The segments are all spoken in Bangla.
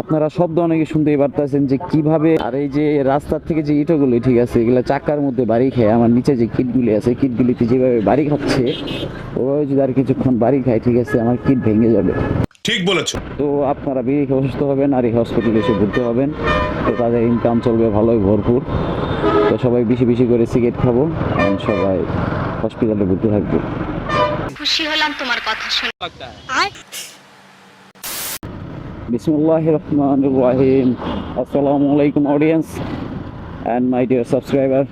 আপনারা শব্দ অনেকে শুনতেই পারতেছেন যে কিভাবে, আর এই যে রাস্তার থেকে যে ইটগুলো ঠিক আছে এগুলা চাকার মধ্যে বাড়ি খায়, আমার নিচে যে কিটগুলি আছে কিটগুলিতে যেভাবে বাড়ি খাচ্ছে, ওই যদি আর কিছুক্ষণ বাড়ি খায় ঠিক আছে আমার কিট ভেঙে যাবে। ঠিক বলেছো। তো আপনারা বেরিয়ে অসুস্থ হবেন আর এই হসপিটালে এসে ভর্তি হবেন, তো তাদের ইনকাম চলবে ভালোই ভরপুর। তো সবাই বেশি বেশি করে সিগারেট খাবো আর সবাই হসপিটালে ভর্তি থাকবো। খুশি হলাম তোমার কথা শুনে। বিসমিল্লাহির রহমানির রহিম। আসসালামু আলাইকুম audience and my dear subscriber.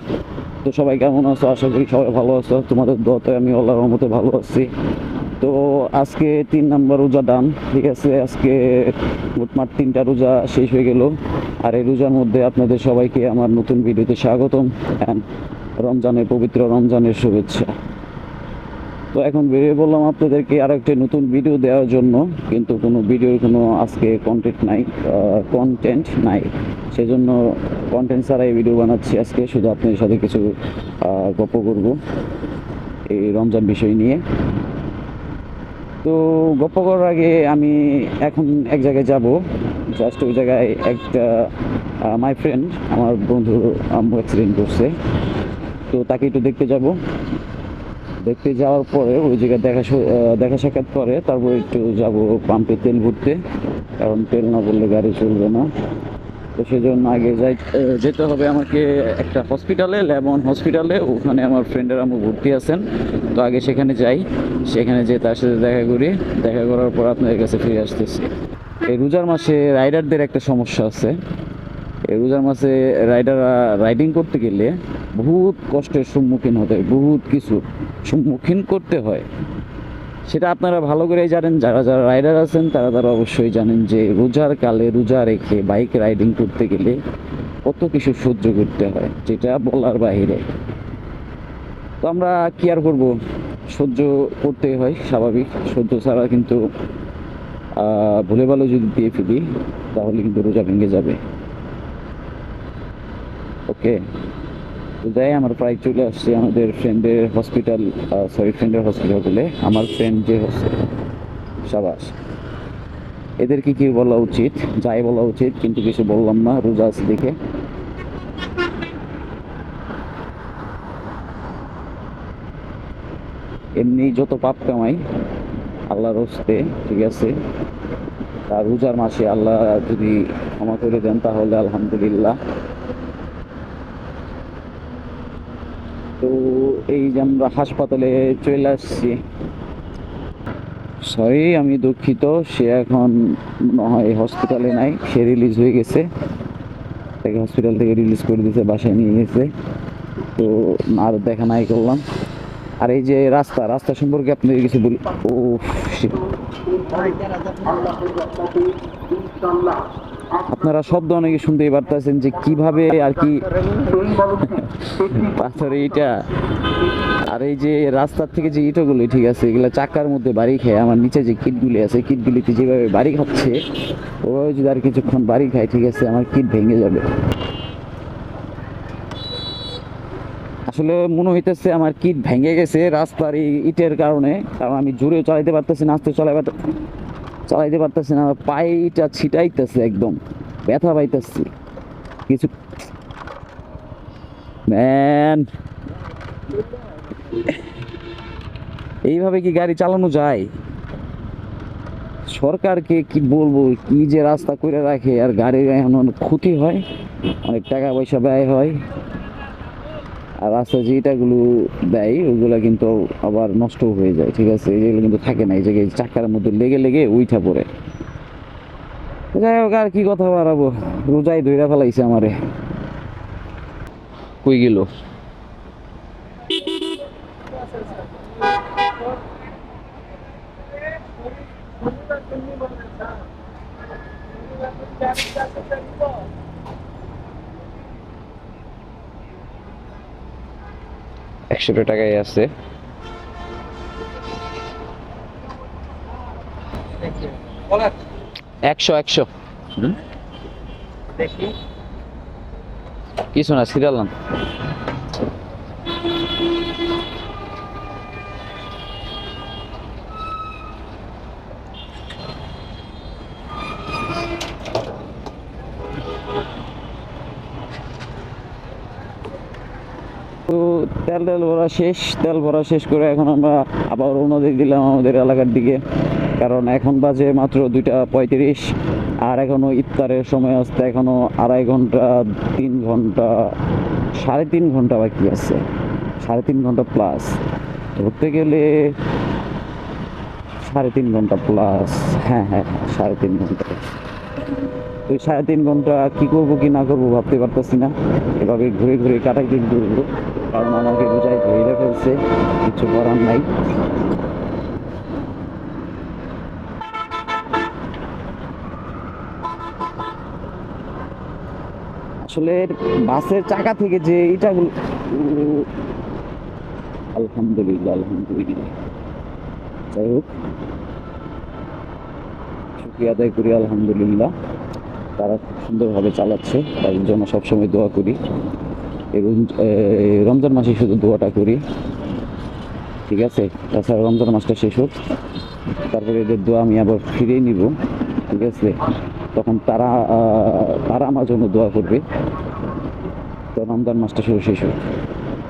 তো সবাই কেমন আছো? আশা করি সবাই ভালো আছো, তোমাদের দোয়াতে আমি আল্লাহর রহমতে ভালো আছি। তো আজকে 3 নম্বর রোজা ডান, ঠিক আছে। আজকে মোটমাট 3টা রোজা শেষ হয়ে গেল, আর এই রোজার মধ্যে আপনাদের সবাইকে আমার নতুন ভিডিওতে স্বাগতম অ্যান্ড রমজানের পবিত্র রমজানের শুভেচ্ছা। তো এখন বেরিয়ে বললাম আপনাদেরকে আর একটা নতুন ভিডিও দেওয়ার জন্য, কিন্তু কোনো ভিডিওর কোনো আজকে কন্টেন্ট নাই, সেজন্য কন্টেন্ট ছাড়াই ভিডিও বানাচ্ছি। আজকে শুধু আপনাদের সাথে কিছু গল্প করব এই রমজান বিষয় নিয়ে। তো গল্প করার আগে আমি এখন এক জায়গায় যাব, জাস্ট ওই জায়গায় একটা মাই ফ্রেন্ড, আমার বন্ধু আম্মু অ্যাক্সিডেন্ট করছে, তো তাকে একটু দেখতে যাব। দেখতে যাওয়ার পরে ওই জায়গায় দেখা সাক্ষাৎ করে তারপর একটু যাব পাম্পে তেল ভরতে, কারণ তেল না বললে গাড়ি চলবে না। তো সেজন্য আগে যেতে হবে আমাকে একটা হসপিটালে, লেমন হসপিটালে। ওখানে আমার ফ্রেন্ডের আম্মু ভর্তি আছেন, তো আগে সেখানে যাই, সেখানে যেয়ে তার সাথে দেখা করার পর আপনাদের কাছে ফিরে আসতেছি। এই রোজার মাসে রাইডারদের একটা সমস্যা আছে। এই রোজার মাসে রাইডাররা রাইডিং করতে গেলে বহুত কষ্টের সম্মুখীন হতে হয়, বহুত কিছু সম্মুখীন করতে হয়। সেটা আপনারা ভালো করেই জানেন, যারা যারা রাইডার আছেন তারা অবশ্যই জানেন যে রোজার কালে রোজা রেখে বাইক রাইডিং করতে গেলে কত কিছু সহ্য করতে হয়, যেটা বলার বাহিরে। তো আমরা কি আর করবো, সহ্য করতে হয়, স্বাভাবিক। সহ্য ছাড়া কিন্তু ভুলে ভালো যদি দিয়ে ফেলি তাহলে কিন্তু রোজা ভেঙে যাবে। ওকে, তো যাই, আমরা প্রায় চলে আসছি আমাদের ফ্রেন্ডের হসপিটাল বলে আমার ফ্রেন্ড যে সাবাস। এদেরকে কি বলা উচিত, যাই বলা উচিত, কিন্তু কিছু বললাম না, রোজা আছে দেখে। এমনি যত পাপ কামাই আল্লাহর হস্তে, ঠিক আছে। তার রোজার মাসে আল্লাহ যদি ক্ষমা করে দেন তাহলে আলহামদুলিল্লাহ। তো এই যে আমরা হাসপাতালে চলে আসছি, সরি আমি দুঃখিত, সে এখন মনে হয় হসপিটালে নাই, সে রিলিজ হয়ে গেছে, তাকে হসপিটাল থেকে রিলিজ করে দিয়েছে, বাসায় নিয়ে গেছে। তো আর দেখা নাই করলাম। আর এই যে রাস্তা সম্পর্কে আপনাদের কিছু বলি। ও আপনারা শব্দ অনেকে শুনতেই পারতেছেন যে কিভাবে আর কি পাথরে ইটা, আর এই যে রাস্তার থেকে যে ইটগুলো ঠিক আছে এগুলা চাকার মধ্যে বাড়ি খায়, আমার নিচে যে কিটগুলি আছে কিটগুলিতে যেভাবে বাড়ি খাচ্ছে, ওই যদি আর কিছুক্ষণ বাড়ি খায় ঠিক আছে আমার কিট ভেঙে যাবে। আসলে মনে হইতেছে আমার কিট ভেঙে গেছে রাস্তার এই ইটের কারণে, কারণ আমি জোরে চালাইতে পারতেছি না, আস্তে চালাইতে পারতেছি না, আমার পায়েটা ছিটাইতেছে, একদম ব্যথা পাইতেছি কিছু। ম্যান, এইভাবে কি গাড়ি চালানো যায়? সরকারকে কি বলবো, কি যে রাস্তা করে রাখে, আর গাড়ির এমন ক্ষতি হয়, অনেক টাকা পয়সা ব্যয় হয়, আর রাস্তা যে ইটাগুলো দেয় ওইগুলা কিন্তু আবার নষ্ট হয়ে যায়, ঠিক আছে। এগুলো কিন্তু থাকে না, এই জায়গায় চাকার মধ্যে লেগে উইঠা পড়ে। যাই হোক, আর কি কথা বাড়াবো, রোজাই ধইরা ফেলাইছে আমারে। কই গেল? একশো টাকায় আছে। একশো কিছু না, সিরিয়াল না। তেল ভরা শেষ, তেল ভরা শেষ করে এখন আমরা আবার রওনা দিয়ে দিলাম আমাদের এলাকার দিকে। কারণ এখন বাজে মাত্র 2:35, আর এখনো ইফতারের সময় আসতে এখনো 2.5 ঘন্টা 3 ঘন্টা 3.5 ঘন্টা বাকি আছে, 3.5 ঘন্টা প্লাস ধরতে গেলে 3.5 ঘন্টা প্লাস। হ্যাঁ হ্যাঁ হ্যাঁ, 3.5 ঘন্টা। ওই 3.5 ঘন্টা কি করবো কি না করবো ভাবতে পারতেছি না। এভাবে ঘুরে ঘুরে কাটাইতে ঘুরবো, কারণ আমাকে বোঝাই ধরে ফেলছে, কিছু করার নাই। আসলে বাসের চাকা থেকে যে ইটাগুলো, আলহামদুলিল্লাহ আলহামদুলিল্লাহ, যাই হোক শুকরিয়া আদায় করি আলহামদুলিল্লাহ, তারা খুব সুন্দরভাবে চালাচ্ছে, তাদের জন্য সবসময় দোয়া করি। এবং রমজান মাসে শুধু দোয়াটা করি, ঠিক আছে? তাছাড়া রমজান মাসটা শেষ হোক, তারপরে এদের দোয়া আমি আবার ফিরিয়ে নিব, ঠিক আছে? তখন তারা তারা আমার জন্য দোয়া করবে। তো রমজান মাসটা শুধু শেষ হোক,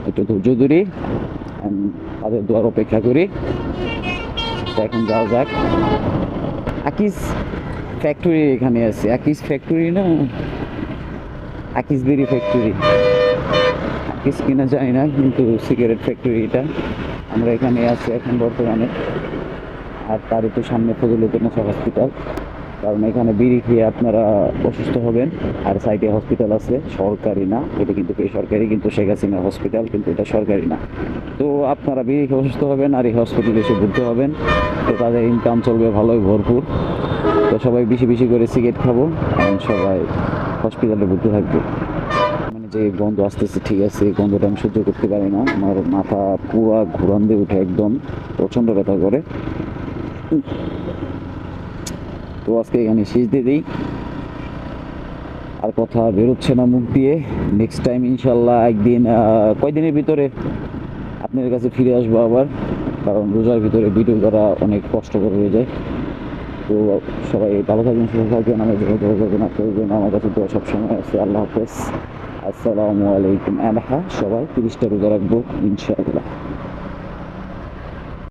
একটু ধৈর্য ধরি, তাদের দোয়ার অপেক্ষা করি। তো এখন যাওয়া যাক। আকিস ফ্যাক্টরি এখানে আছে, আকিস ফ্যাক্টরি না, আকিস বেরি ফ্যাক্টরি, আকিস কিনা জানি না, কিন্তু সিগারেট ফ্যাক্টরি এটা। আমরা এখানে আছি এখন বর্তমানে, আর তার একটু সামনে ফজলুদ্দিন হসপিটাল, কারণ এখানে বিড়ি খেয়ে আপনারা অসুস্থ হবেন। আর সাইডে হসপিটাল আছে, সরকারি না, এটা কিন্তু বেসরকারি, কিন্তু শেখ হাসিনা হসপিটাল, কিন্তু এটা সরকারি না। তো আপনারা বিড়ি খেয়ে অসুস্থ হবেন আর এই হসপিটালে এসে ভর্তি হবেন, তো তাদের ইনকাম চলবে ভালোই ভরপুর। তো সবাই বেশি বেশি করে সিগারেট খাবো, এবং সবাই হসপিটালে ভর্তি থাকবে। মানে যে গন্ধ আসতেছে, ঠিক আছে, এই গন্ধটা আমি সহ্য করতে পারি না, আমার মাথা পুরা ঘুরান দিয়ে উঠে, একদম প্রচণ্ড ব্যথা করে। তো আজকে এখানে শেষ দিয়ে দিই, আর কথা বেরোচ্ছে না মুখ দিয়ে। নেক্সট টাইম ইনশাল্লাহ একদিন, কয়দিনের ভিতরে আপনাদের কাছে ফিরে আসবো আবার, কারণ রোজার ভিতরে ভিডিও করা অনেক কষ্টকর হয়ে যায়। তো সবাই ভালো থাকবেন, সুস্থ থাকবেন, আমার জন্য আমার কাছে দোয়া সবসময় আছে। আল্লাহ হাফেজ, আসসালামু আলাইকুম। হ্যাঁ, সবাই 30টা রোজা রাখবো ইনশাআল্লাহ।